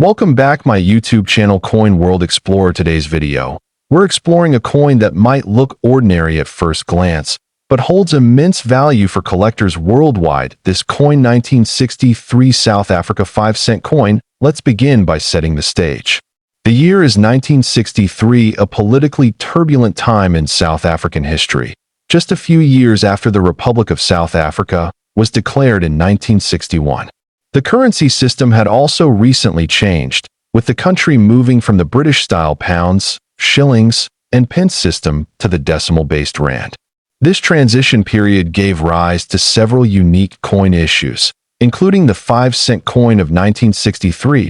Welcome back my YouTube channel Coin World Explorer. Today's video, we're exploring a coin that might look ordinary at first glance, but holds immense value for collectors worldwide. This coin, 1963 South Africa 5-cent coin. Let's begin by setting the stage. The year is 1963, a politically turbulent time in South African history. Just a few years after the Republic of South Africa was declared in 1961. The currency system had also recently changed, with the country moving from the British-style pounds, shillings, and pence system to the decimal-based rand. This transition period gave rise to several unique coin issues, including the 5-cent coin of 1963.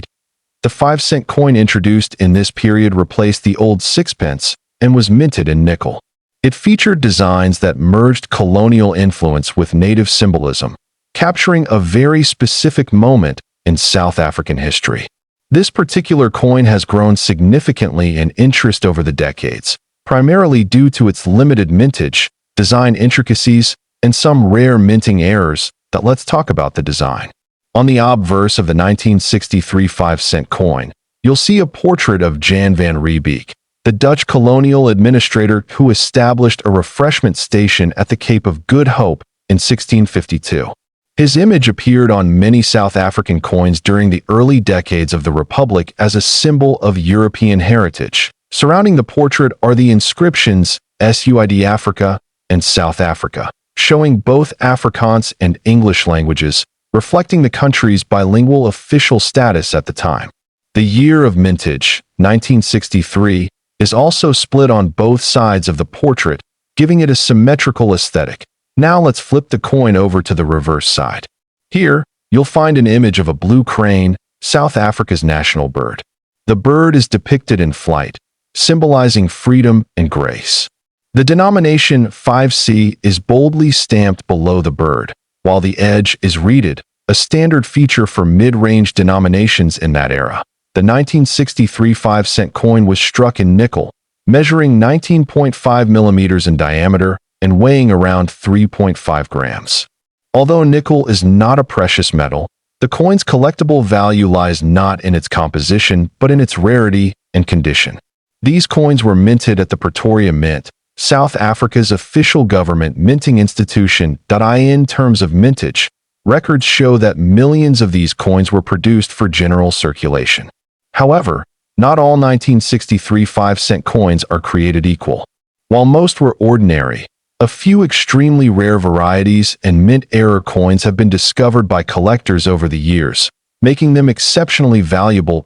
The 5-cent coin introduced in this period replaced the old sixpence and was minted in nickel. It featured designs that merged colonial influence with native symbolism, capturing a very specific moment in South African history. This particular coin has grown significantly in interest over the decades, primarily due to its limited mintage, design intricacies, and some rare minting errors. Let's talk about the design. On the obverse of the 1963 5-cent coin, you'll see a portrait of Jan van Riebeeck, the Dutch colonial administrator who established a refreshment station at the Cape of Good Hope in 1652. His image appeared on many South African coins during the early decades of the Republic as a symbol of European heritage. Surrounding the portrait are the inscriptions SUID Africa and South Africa, showing both Afrikaans and English languages, reflecting the country's bilingual official status at the time. The year of mintage, 1963, is also split on both sides of the portrait, giving it a symmetrical aesthetic. Now let's flip the coin over to the reverse side. Here, you'll find an image of a blue crane, South Africa's national bird. The bird is depicted in flight, symbolizing freedom and grace. The denomination 5C is boldly stamped below the bird, while the edge is reeded, a standard feature for mid-range denominations in that era. The 1963 5-cent coin was struck in nickel, measuring 19.5 millimeters in diameter and weighing around 3.5 grams. Although nickel is not a precious metal, the coin's collectible value lies not in its composition but in its rarity and condition. These coins were minted at the Pretoria Mint, South Africa's official government minting institution. In terms of mintage, records show that millions of these coins were produced for general circulation. However, not all 1963 5-cent coins are created equal. While most were ordinary, a few extremely rare varieties and mint error coins have been discovered by collectors over the years, making them exceptionally valuable.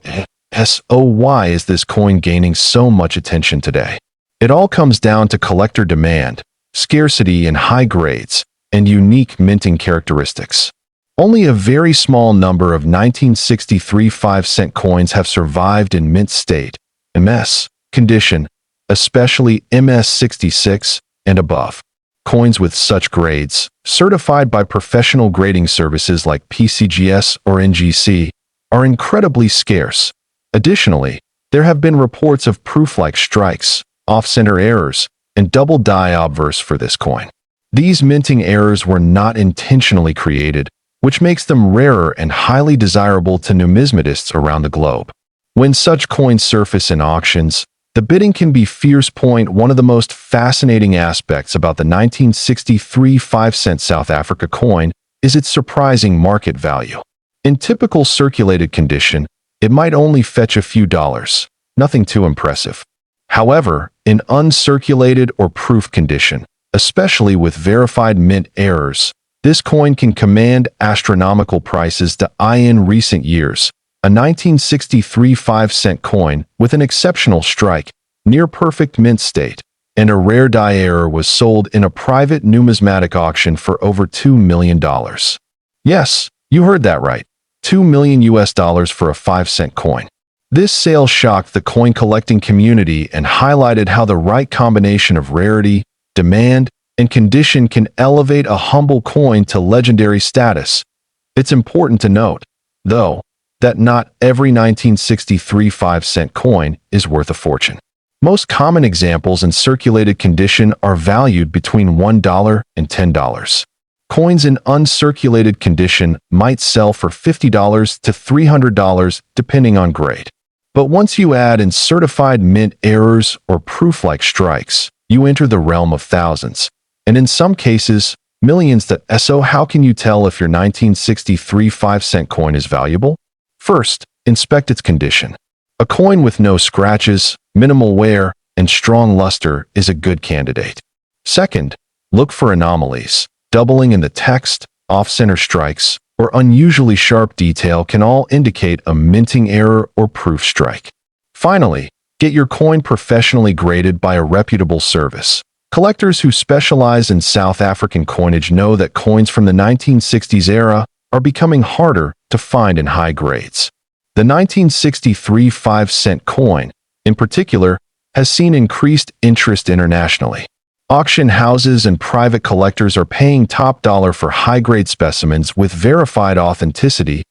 So why is this coin gaining so much attention today? It all comes down to collector demand, scarcity in high grades, and unique minting characteristics. Only a very small number of 1963 5-cent coins have survived in mint state, MS, condition, especially MS 66 and above. Coins with such grades, certified by professional grading services like PCGS or NGC, are incredibly scarce. Additionally, there have been reports of proof-like strikes, off-center errors, and double die obverse for this coin. These minting errors were not intentionally created, which makes them rarer and highly desirable to numismatists around the globe. When such coins surface in auctions, the bidding can be fierce. One of the most fascinating aspects about the 1963 5-cent South Africa coin is its surprising market value. In typical circulated condition, it might only fetch a few dollars, nothing too impressive. However, in uncirculated or proof condition, especially with verified mint errors, this coin can command astronomical prices. In recent years, a 1963 5-cent coin with an exceptional strike, near-perfect mint state, and a rare die error was sold in a private numismatic auction for over $2 million. Yes, you heard that right. $2 million for a 5-cent coin. This sale shocked the coin collecting community and highlighted how the right combination of rarity, demand, and condition can elevate a humble coin to legendary status. It's important to note, though, that not every 1963 5-cent coin is worth a fortune. Most common examples in circulated condition are valued between $1 and $10. Coins in uncirculated condition might sell for $50 to $300 depending on grade. But once you add in certified mint errors or proof-like strikes, you enter the realm of thousands, and in some cases, millions. So how can you tell if your 1963 5-cent coin is valuable? First, inspect its condition. A coin with no scratches, minimal wear, and strong luster is a good candidate. Second, look for anomalies. Doubling in the text, off-center strikes, or unusually sharp detail can all indicate a minting error or proof strike. Finally, get your coin professionally graded by a reputable service. Collectors who specialize in South African coinage know that coins from the 1960s era are becoming harder to find in high grades. The 1963 5-cent coin, in particular, has seen increased interest internationally. Auction houses and private collectors are paying top dollar for high-grade specimens with verified authenticity.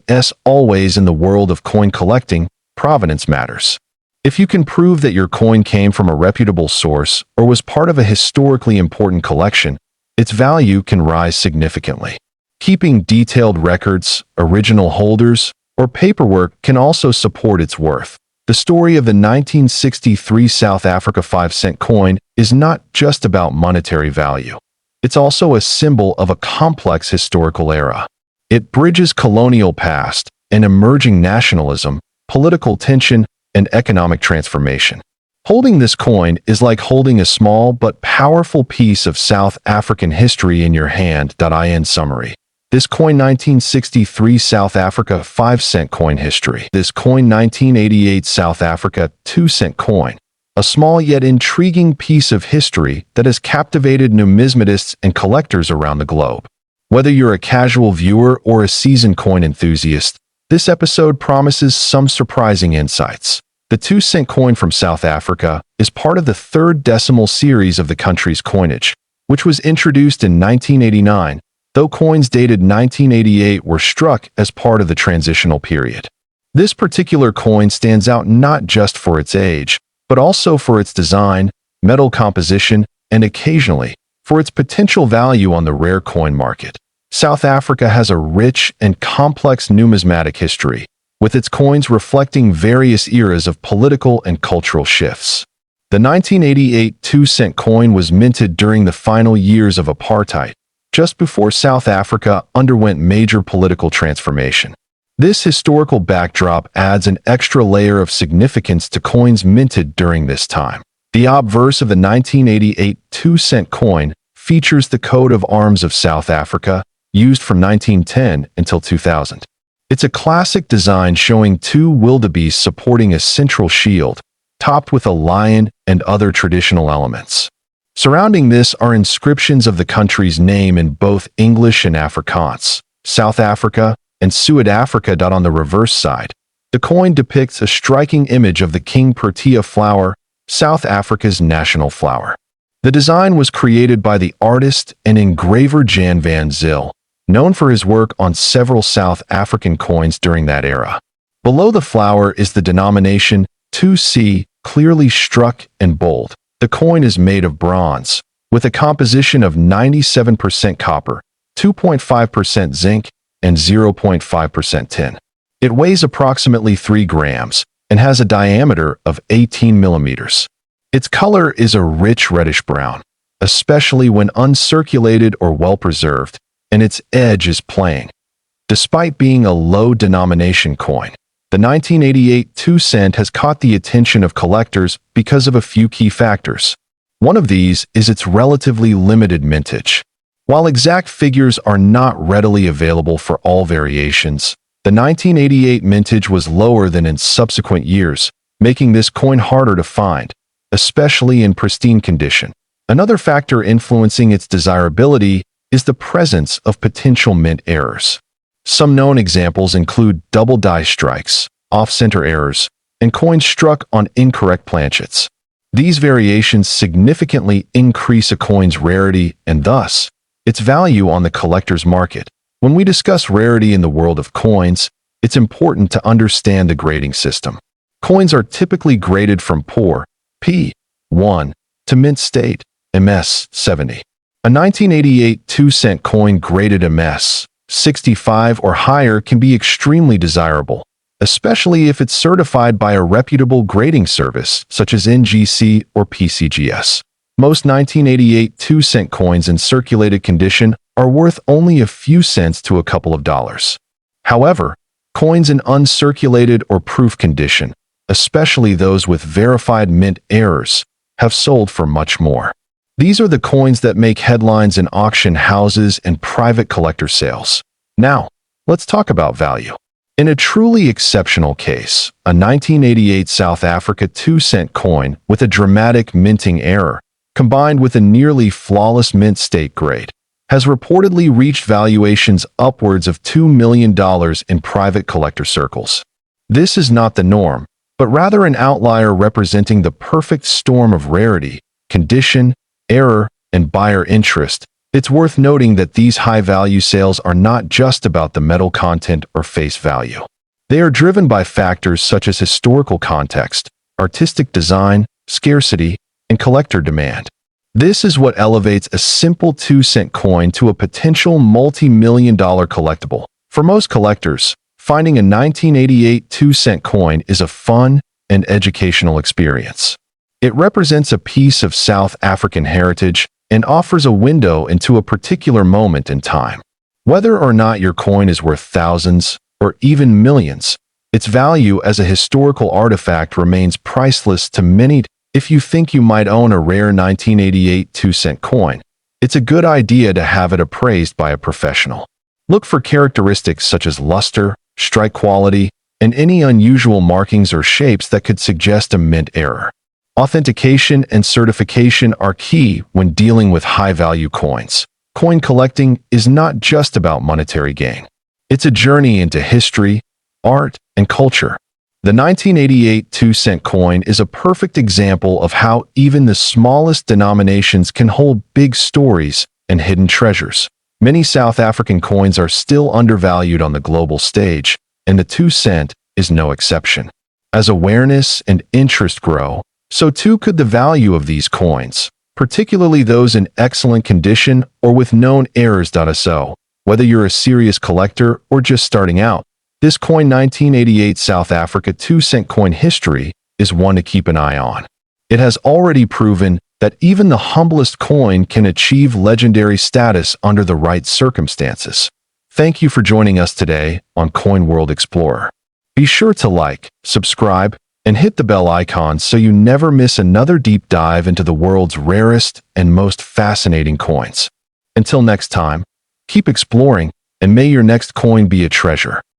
As always in the world of coin collecting, provenance matters. If you can prove that your coin came from a reputable source or was part of a historically important collection, its value can rise significantly. Keeping detailed records, original holders, or paperwork can also support its worth. The story of the 1963 South Africa 5-cent coin is not just about monetary value. It's also a symbol of a complex historical era. It bridges colonial past and emerging nationalism, political tension, and economic transformation. Holding this coin is like holding a small but powerful piece of South African history in your hand. In summary, this coin 1963 South Africa 5-cent coin history. This coin 1988 South Africa 2-cent coin. A small yet intriguing piece of history that has captivated numismatists and collectors around the globe. Whether you're a casual viewer or a seasoned coin enthusiast, this episode promises some surprising insights. The 2-cent coin from South Africa is part of the third decimal series of the country's coinage, which was introduced in 1989, though coins dated 1988 were struck as part of the transitional period. This particular coin stands out not just for its age, but also for its design, metal composition, and occasionally, for its potential value on the rare coin market. South Africa has a rich and complex numismatic history, with its coins reflecting various eras of political and cultural shifts. The 1988 2-cent coin was minted during the final years of apartheid, just before South Africa underwent major political transformation. This historical backdrop adds an extra layer of significance to coins minted during this time. The obverse of the 1988 2-cent coin features the coat of arms of South Africa, used from 1910 until 2000. It's a classic design showing two wildebeests supporting a central shield, topped with a lion and other traditional elements. Surrounding this are inscriptions of the country's name in both English and Afrikaans, South Africa and Suid-Africa. On the reverse side, the coin depicts a striking image of the King Protea flower, South Africa's national flower. The design was created by the artist and engraver Jan van Zyl, known for his work on several South African coins during that era. Below the flower is the denomination 2C, clearly struck and bold. The coin is made of bronze, with a composition of 97% copper, 2.5% zinc, and 0.5% tin. It weighs approximately 3 grams and has a diameter of 18 millimeters. Its color is a rich reddish-brown, especially when uncirculated or well-preserved, and its edge is plain. Despite being a low-denomination coin, the 1988 2-cent has caught the attention of collectors because of a few key factors. One of these is its relatively limited mintage. While exact figures are not readily available for all variations, the 1988 mintage was lower than in subsequent years, making this coin harder to find, especially in pristine condition. Another factor influencing its desirability is the presence of potential mint errors. Some known examples include double die strikes, off-center errors, and coins struck on incorrect planchets. These variations significantly increase a coin's rarity and thus, its value on the collector's market. When we discuss rarity in the world of coins, it's important to understand the grading system. Coins are typically graded from poor, P1, to mint state, MS 70. A 1988 2-cent coin graded MS 65 or higher can be extremely desirable, especially if it's certified by a reputable grading service such as NGC or PCGS. Most 1988 2-cent coins in circulated condition are worth only a few cents to a couple of dollars. However, coins in uncirculated or proof condition, especially those with verified mint errors, have sold for much more. These are the coins that make headlines in auction houses and private collector sales. Now, let's talk about value. In a truly exceptional case, a 1988 South Africa 2-cent coin with a dramatic minting error, combined with a nearly flawless mint state grade, has reportedly reached valuations upwards of $2 million in private collector circles. This is not the norm, but rather an outlier representing the perfect storm of rarity, condition, error, and buyer interest. It's worth noting that these high-value sales are not just about the metal content or face value. They are driven by factors such as historical context, artistic design, scarcity, and collector demand. This is what elevates a simple 2-cent coin to a potential multi-million-dollar collectible. For most collectors, finding a 1988 2-cent coin is a fun and educational experience. It represents a piece of South African heritage and offers a window into a particular moment in time. Whether or not your coin is worth thousands or even millions, its value as a historical artifact remains priceless to many. If you think you might own a rare 1988 2-cent coin, it's a good idea to have it appraised by a professional. Look for characteristics such as luster, strike quality, and any unusual markings or shapes that could suggest a mint error. Authentication and certification are key when dealing with high-value coins. Coin collecting is not just about monetary gain. It's a journey into history, art, and culture. The 1988 2-cent coin is a perfect example of how even the smallest denominations can hold big stories and hidden treasures. Many South African coins are still undervalued on the global stage, and the 2-cent is no exception. As awareness and interest grow, so too could the value of these coins, particularly those in excellent condition or with known errors. So, whether you're a serious collector or just starting out, this coin 1988 South Africa 2-cent coin history is one to keep an eye on. It has already proven that even the humblest coin can achieve legendary status under the right circumstances. Thank you for joining us today on Coin World Explorer. Be sure to like, subscribe, and hit the bell icon so you never miss another deep dive into the world's rarest and most fascinating coins. Until next time, keep exploring, and may your next coin be a treasure.